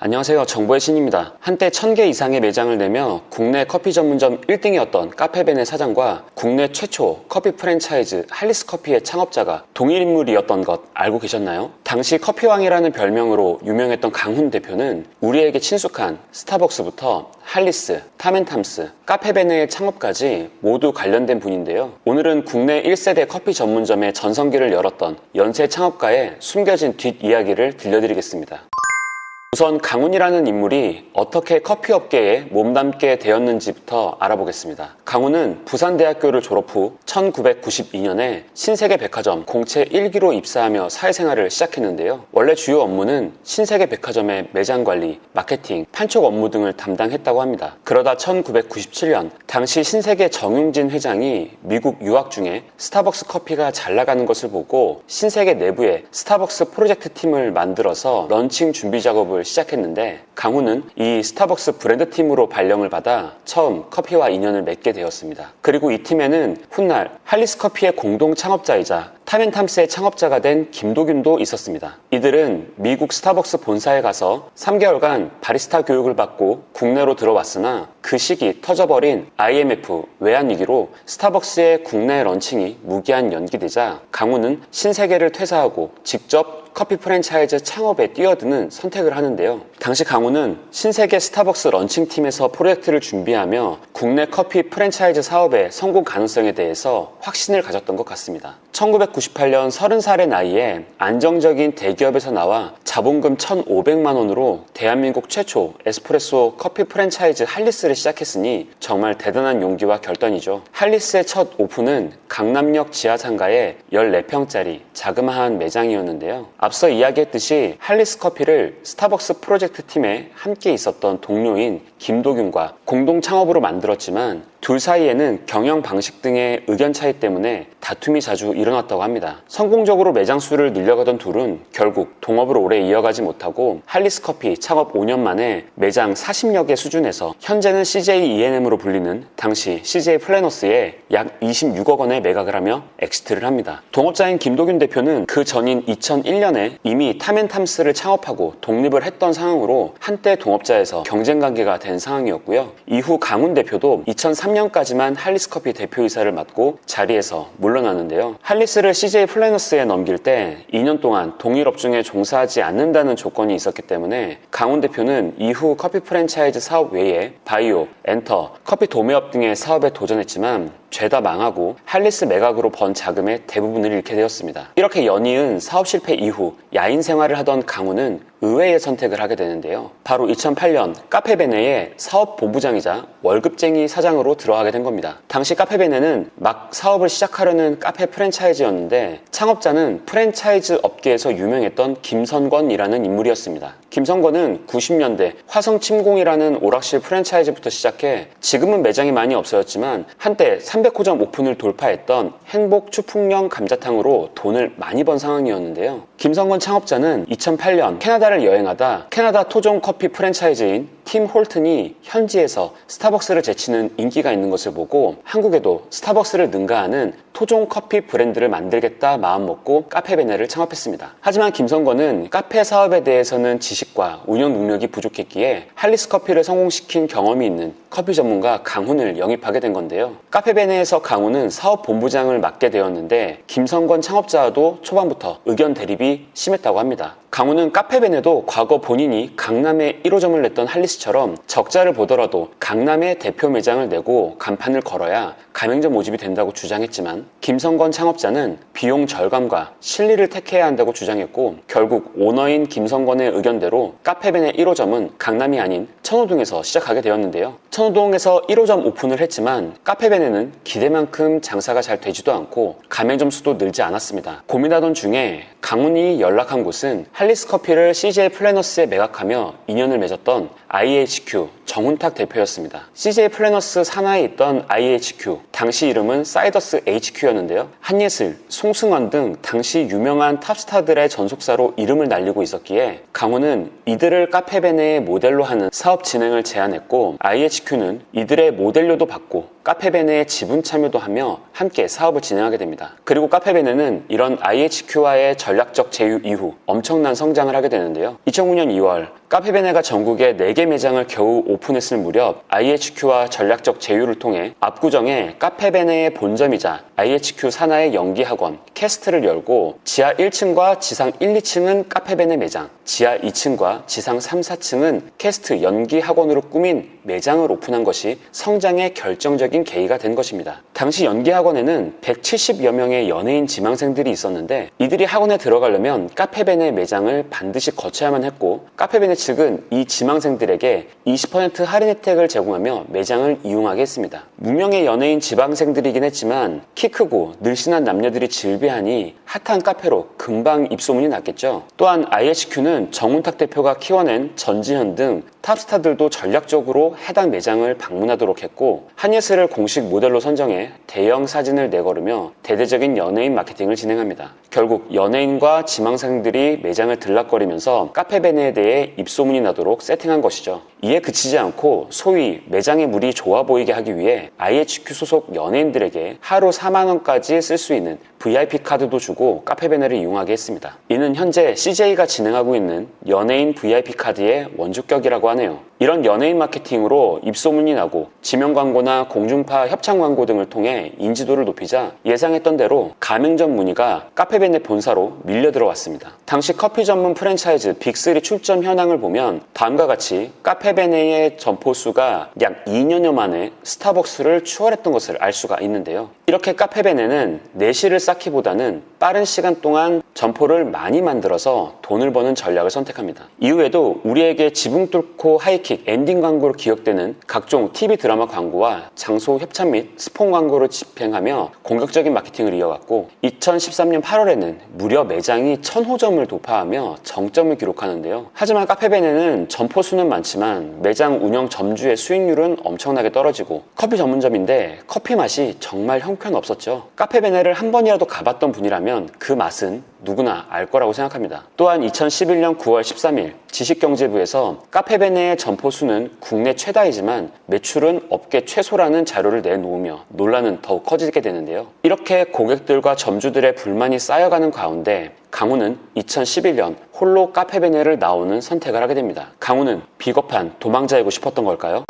안녕하세요. 정보의 신입니다. 한때 1000개 이상의 매장을 내며 국내 커피 전문점 1등이었던 카페벤의 사장과 국내 최초 커피 프랜차이즈 할리스커피의 창업자가 동일 인물이었던 것 알고 계셨나요? 당시 커피왕이라는 별명으로 유명했던 강훈 대표는 우리에게 친숙한 스타벅스부터 할리스, 탐앤탐스, 카페베네의 창업까지 모두 관련된 분인데요. 오늘은 국내 1세대 커피 전문점의 전성기를 열었던 연세 창업가의 숨겨진 뒷이야기를 들려드리겠습니다. 우선 강훈이라는 인물이 어떻게 커피업계에 몸담게 되었는지부터 알아보겠습니다. 강훈은 부산대학교를 졸업 후 1992년에 신세계백화점 공채 1기로 입사하며 사회생활을 시작했는데요. 원래 주요 업무는 신세계백화점의 매장관리, 마케팅, 판촉 업무 등을 담당했다고 합니다. 그러다 1997년 당시 신세계 정용진 회장이 미국 유학 중에 스타벅스 커피가 잘 나가는 것을 보고 신세계 내부에 스타벅스 프로젝트 팀을 만들어서 런칭 준비 작업을 시작했는데 강훈은 이 스타벅스 브랜드 팀으로 발령을 받아 처음 커피와 인연을 맺게 되었습니다. 그리고 이 팀에는 훗날 할리스커피의 공동 창업자이자 탐앤탐스의 창업자가 된 김도균도 있었습니다. 이들은 미국 스타벅스 본사에 가서 3개월간 바리스타 교육을 받고 국내로 들어왔으나 그 시기 터져버린 IMF 외환위기로 스타벅스의 국내 런칭이 무기한 연기되자 강훈은 신세계를 퇴사하고 직접 커피 프랜차이즈 창업에 뛰어드는 선택을 하는데요. 당시 강훈은 신세계 스타벅스 런칭팀에서 프로젝트를 준비하며 국내 커피 프랜차이즈 사업의 성공 가능성에 대해서 확신을 가졌던 것 같습니다. 1998년 30살의 나이에 안정적인 대기업에서 나와 자본금 1,500만 원으로 대한민국 최초 에스프레소 커피 프랜차이즈 할리스를 시작했으니 정말 대단한 용기와 결단이죠. 할리스의 첫 오픈은 강남역 지하상가의 14평짜리 자그마한 매장이었는데요. 앞서 이야기했듯이 할리스 커피를 스타벅스 프로젝트 팀에 함께 있었던 동료인 김도균과 공동 창업으로 만들었지만 둘 사이에는 경영 방식 등의 의견 차이 때문에 다툼이 자주 일어났다고 합니다. 성공적으로 매장 수를 늘려가던 둘은 결국 동업을 오래 이어가지 못하고 할리스 커피 창업 5년 만에 매장 40여 개 수준에서 현재는 CJ E&M으로 불리는 당시 CJ 플래너스에 약 26억 원에 매각을 하며 엑시트를 합니다. 동업자인 김도균 대표는 그 전인 2001년에 이미 탐앤탐스를 창업하고 독립을 했던 상황으로 한때 동업자에서 경쟁 관계가 된 상황이었고요. 이후 강훈 대표도 2003년까지만 할리스커피 대표이사를 맡고 자리에서 물러나는데요. 할리스를 CJ 플래너스에 넘길 때 2년 동안 동일 업종에 종사하지 않는다는 조건이 있었기 때문에 강훈 대표는 이후 커피 프랜차이즈 사업 외에 바이오, 엔터, 커피 도매업 등의 사업에 도전했지만 죄다 망하고 할리스 매각으로 번 자금의 대부분을 잃게 되었습니다. 이렇게 연이은 사업 실패 이후 야인 생활을 하던 강훈은 의외의 선택을 하게 되는데요. 바로 2008년 카페베네의 사업본부장이자 월급쟁이 사장으로 들어가게 된 겁니다. 당시 카페베네는 막 사업을 시작하려는 카페 프랜차이즈였는데 창업자는 프랜차이즈 업계에서 유명했던 김선권이라는 인물이었습니다. 김선권은 90년대 화성침공이라는 오락실 프랜차이즈부터 시작해 지금은 매장이 많이 없어졌지만 한때 300호점 오픈을 돌파했던 행복 추풍령 감자탕으로 돈을 많이 번 상황이었는데요. 김선권 창업자는 2008년 캐나다를 여행하다 캐나다 토종 커피 프랜차이즈인 팀 홀튼이 현지에서 스타벅스를 제치는 인기가 있는 것을 보고 한국에도 스타벅스를 능가하는 토종 커피 브랜드를 만들겠다 마음먹고 카페베네를 창업했습니다. 하지만 김선권은 카페 사업에 대해서는 지식과 운영 능력이 부족했기에 할리스 커피를 성공시킨 경험이 있는 커피 전문가 강훈을 영입하게 된 건데요. 카페베네에서 강훈은 사업본부장을 맡게 되었는데 김선권 창업자와도 초반부터 의견 대립이 심했다고 합니다. 강훈은 카페벤에도 과거 본인이 강남에 1호점을 냈던 할리스처럼 적자를 보더라도 강남에 대표 매장을 내고 간판을 걸어야 가맹점 모집이 된다고 주장했지만 김선권 창업자는 비용 절감과 실리를 택해야 한다고 주장했고 결국 오너인 김선권의 의견대로 카페벤의 1호점은 강남이 아닌 천호동에서 시작하게 되었는데요. 천호동에서 1호점 오픈을 했지만 카페벤에는 기대만큼 장사가 잘 되지도 않고 가맹점 수도 늘지 않았습니다. 고민하던 중에 강훈이 연락한 곳은 할리스 커피를 CJ 플래너스에 매각하며 인연을 맺었던 IHQ 정훈탁 대표였습니다. CJ 플래너스 산하에 있던 IHQ, 당시 이름은 사이더스 HQ였는데요. 한예슬, 송승헌 등 당시 유명한 탑스타들의 전속사로 이름을 날리고 있었기에 강훈은 이들을 카페베네의 모델로 하는 사업 진행을 제안했고 IHQ는 이들의 모델료도 받고 카페베네에 지분 참여도 하며 함께 사업을 진행하게 됩니다. 그리고 카페베네는 이런 IHQ와의 전략적 제휴 이후 엄청난 성장을 하게 되는데요. 2009년 2월 카페베네가 전국에 4개 매장을 겨우 오픈했을 무렵 IHQ와 전략적 제휴를 통해 압구정에 카페베네의 본점이자 IHQ 산하의 연기학원 캐스트를 열고 지하 1층과 지상 1, 2층은 카페베네 매장, 지하 2층과 지상 3, 4층은 캐스트 연기학원으로 꾸민 매장을 오픈한 것이 성장의 결정적인 계기가 된 것입니다. 당시 연기학원에는 170여 명의 연예인 지망생들이 있었는데 이들이 학원에 들어가려면 카페베네 매장을 반드시 거쳐야만 했고 카페베네 측은 이 지망생들에게 20% 할인 혜택을 제공하며 매장을 이용하게 했습니다. 무명의 연예인 지망생들이긴 했지만 키 크고 늘씬한 남녀들이 즐비하니 핫한 카페로 금방 입소문이 났겠죠. 또한 IHQ는 정운탁 대표가 키워낸 전지현 등 탑스타들도 전략적으로 해당 매장을 방문하도록 했고 한예슬을 공식 모델로 선정해 대형 사진을 내걸으며 대대적인 연예인 마케팅을 진행합니다. 결국 연예인과 지망생들이 매장을 들락거리면서 카페베네에 대해 입소문이 나도록 세팅한 것이죠. 이에 그치지 않고 소위 매장의 물이 좋아 보이게 하기 위해 IHQ 소속 연예인들에게 하루 4만 원까지 쓸 수 있는 VIP 카드도 주고 카페베네를 이용하게 했습니다. 이는 현재 CJ가 진행하고 있는 연예인 VIP 카드의 원조격이라고 하네요. 이런 연예인 마케팅으로 입소문이 나고 지명 광고나 공중파 협찬 광고 등을 통해 인지도를 높이자 예상했던 대로 가맹점 문의가 카페베네 본사로 밀려 들어왔습니다. 당시 커피 전문 프랜차이즈 빅3 출점 현황을 보면 다음과 같이 카페베네의 점포 수가 약 2년여 만에 스타벅스를 추월했던 것을 알 수가 있는데요. 이렇게 카페베네는 내실을 쌓기보다는 빠른 시간 동안 점포를 많이 만들어서 돈을 버는 전략을 선택합니다. 이후에도 우리에게 지붕 뚫고 하이킥 엔딩 광고로 기억되는 각종 TV 드라마 광고와 장소 협찬 및 스폰 광고를 집행하며 공격적인 마케팅을 이어갔고 2013년 8월에는 무려 매장이 1000호점을 돌파하며 정점을 기록하는데요. 하지만 카페베네는 점포 수는 많지만 매장 운영 점주의 수익률은 엄청나게 떨어지고 커피 전문점인데 커피 맛이 정말 형편없었죠. 카페베네를 한 번이라도 가봤던 분이라면 그 맛은 누구나 알 거라고 생각합니다. 또한 2011년 9월 13일 지식경제부에서 카페베네의 점포 수는 국내 최다이지만 매출은 업계 최소라는 자료를 내놓으며 논란은 더욱 커지게 되는데요. 이렇게 고객들과 점주들의 불만이 쌓여가는 가운데 강훈은 2011년 홀로 카페베네를 나오는 선택을 하게 됩니다. 강훈은 비겁한 도망자이고 싶었던 걸까요?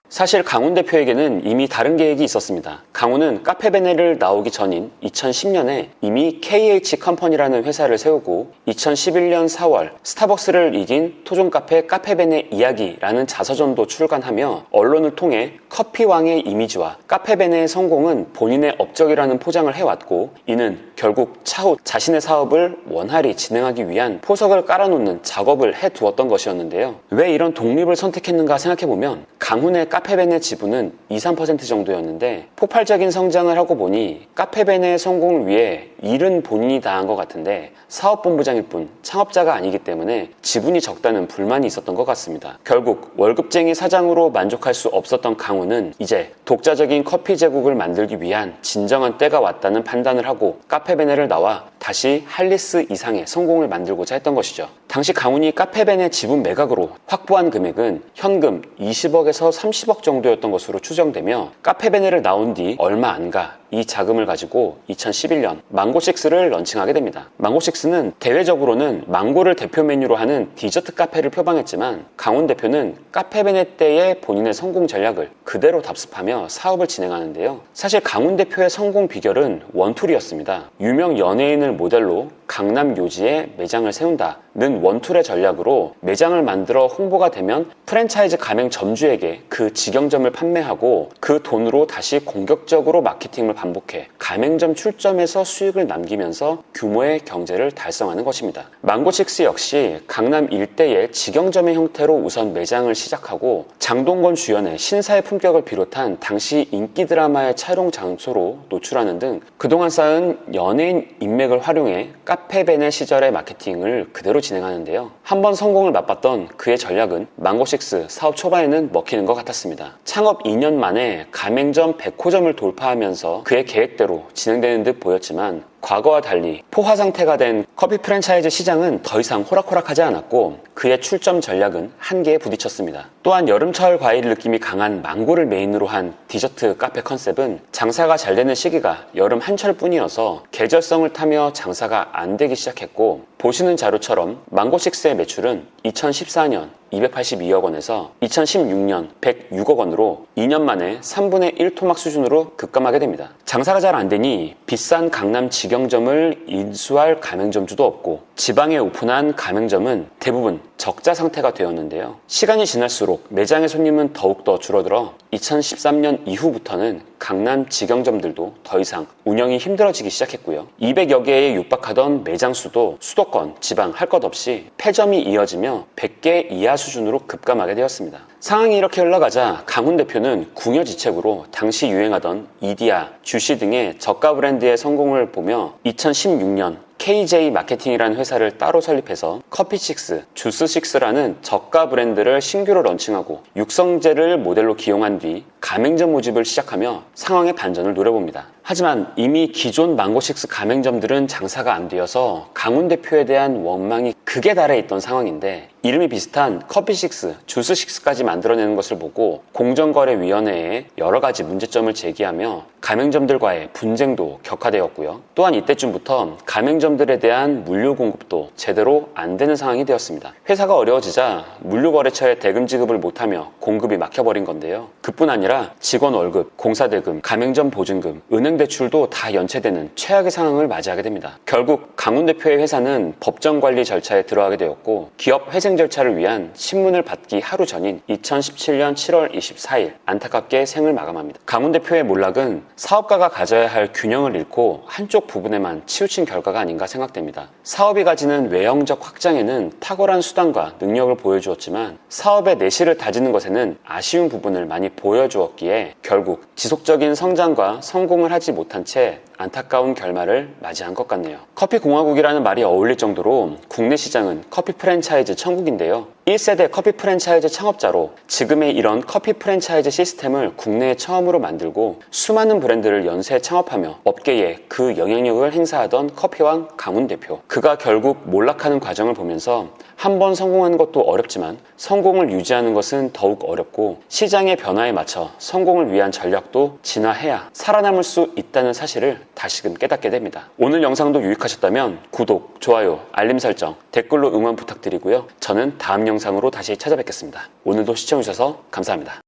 사실 강훈 대표에게는 이미 다른 계획이 있었습니다. 강훈은 카페베네를 나오기 전인 2010년에 이미 KH 컴퍼니라는 회사를 세우고 2011년 4월 스타벅스를 이긴 토종 카페 카페베네 이야기라는 자서전도 출간하며 언론을 통해 커피왕의 이미지와 카페베네의 성공은 본인의 업적이라는 포장을 해왔고 이는 결국 차후 자신의 사업을 원활히 진행하기 위한 포석을 깔아놓는 작업을 해두었던 것이었는데요. 왜 이런 독립을 선택했는가 생각해보면 강훈의 카페베네 지분은 2~3% 정도였는데 폭발적인 성장을 하고 보니 카페베네의 성공을 위해 일은 본인이 다 한 것 같은데 사업본부장일 뿐 창업자가 아니기 때문에 지분이 적다는 불만이 있었던 것 같습니다. 결국 월급쟁이 사장으로 만족할 수 없었던 강훈은 이제 독자적인 커피 제국을 만들기 위한 진정한 때가 왔다는 판단을 하고 카페베네를 나와 다시 할리스 이상의 성공을 만들고자 했던 것이죠. 당시 강훈이 카페베네 지분 매각으로 확보한 금액은 현금 20억에서 30억 정도였던 것으로 추정되며 카페베네를 나온 뒤 얼마 안 가 이 자금을 가지고 2011년 망고6를 런칭하게 됩니다. 망고6는 대외적으로는 망고를 대표 메뉴로 하는 디저트 카페를 표방했지만 강훈 대표는 카페베네 때의 본인의 성공 전략을 그대로 답습하며 사업을 진행하는데요. 사실 강훈 대표의 성공 비결은 원툴이었습니다. 유명 연예인을 모델로 강남 요지에 매장을 세운다는 원툴의 전략으로 매장을 만들어 홍보가 되면 프랜차이즈 가맹 점주에게 그 직영점을 판매하고 그 돈으로 다시 공격적으로 마케팅을 반복해 가맹점 출점에서 수익을 남기면서 규모의 경제를 달성하는 것입니다. 망고6 역시 강남 일대의 직영점의 형태로 우선 매장을 시작하고 장동건 주연의 신사의 품격을 비롯한 당시 인기 드라마의 촬영 장소로 노출하는 등 그동안 쌓은 연예인 인맥을 활용해 카페베네 시절의 마케팅을 그대로 진행하는데요. 한번 성공을 맛봤던 그의 전략은 망고6 사업 초반에는 먹히는 것 같았습니다. 창업 2년 만에 가맹점 100호점을 돌파하면서 그의 계획대로 진행되는 듯 보였지만 과거와 달리 포화 상태가 된 커피 프랜차이즈 시장은 더 이상 호락호락하지 않았고 그의 출점 전략은 한계에 부딪혔습니다. 또한 여름철 과일 느낌이 강한 망고를 메인으로 한 디저트 카페 컨셉은 장사가 잘 되는 시기가 여름 한철뿐이어서 계절성을 타며 장사가 안 되기 시작했고, 보시는 자료처럼 망고식스의 매출은 2014년 282억 원에서 2016년 106억 원으로 2년 만에 3분의 1 토막 수준으로 급감하게 됩니다. 장사가 잘 안 되니 비싼 강남 직영점을 인수할 가맹점주도 없고 지방에 오픈한 가맹점은 대부분 적자 상태가 되었는데요. 시간이 지날수록 매장의 손님은 더욱더 줄어들어 2013년 이후부터는 강남 직영점들도 더 이상 운영이 힘들어지기 시작했고요. 200여 개에 육박하던 매장 수도 수도권, 지방 할 것 없이 폐점이 이어지며 100개 이하 수준으로 급감하게 되었습니다. 상황이 이렇게 흘러가자 강훈 대표는 궁여지책으로 당시 유행하던 이디야, 주시 등의 저가 브랜드의 성공을 보며 2016년 KJ 마케팅이라는 회사를 따로 설립해서 커피식스, 주스식스라는 저가 브랜드를 신규로 런칭하고 육성재를 모델로 기용한 뒤 가맹점 모집을 시작하며 상황의 반전을 노려봅니다. 하지만 이미 기존 망고식스 가맹점들은 장사가 안 되어서 강훈 대표에 대한 원망이 극에 달해 있던 상황인데, 이름이 비슷한 커피식스, 주스식스까지 만들어내는 것을 보고 공정거래위원회에 여러 가지 문제점을 제기하며 가맹점들과의 분쟁도 격화되었고요. 또한 이때쯤부터 가맹점들에 대한 물류 공급도 제대로 안 되는 상황이 되었습니다. 회사가 어려워지자 물류거래처에 대금 지급을 못하며 공급이 막혀버린 건데요. 그뿐 아니라 직원 월급, 공사대금, 가맹점 보증금, 은행 대출도 다 연체되는 최악의 상황을 맞이하게 됩니다. 결국 강훈 대표의 회사는 법정관리 절차에 들어가게 되었고, 기업 회생 절차를 위한 신문을 받기 하루 전인 2017년 7월 24일 안타깝게 생을 마감합니다. 강훈 대표의 몰락은 사업가가 가져야 할 균형을 잃고 한쪽 부분에만 치우친 결과가 아닌가 생각됩니다. 사업이 가지는 외형적 확장에는 탁월한 수단과 능력을 보여주었지만 사업의 내실을 다지는 것에는 아쉬운 부분을 많이 보여주었기에 결국 지속적인 성장과 성공을 하지 못한 채 안타까운 결말을 맞이한 것 같네요. 커피 공화국이라는 말이 어울릴 정도로 국내 시장은 커피 프랜차이즈 천국인데요. 1세대 커피 프랜차이즈 창업자로 지금의 이런 커피 프랜차이즈 시스템을 국내에 처음으로 만들고 수많은 브랜드를 연쇄 창업하며 업계에 그 영향력을 행사하던 커피왕 강훈 대표. 그가 결국 몰락하는 과정을 보면서 한 번 성공하는 것도 어렵지만 성공을 유지하는 것은 더욱 어렵고 시장의 변화에 맞춰 성공을 위한 전략도 진화해야 살아남을 수 있다는 사실을 다시금 깨닫게 됩니다. 오늘 영상도 유익하셨다면 구독, 좋아요, 알림 설정, 댓글로 응원 부탁드리고요. 저는 다음 영상으로 다시 찾아뵙겠습니다. 오늘도 시청해주셔서 감사합니다.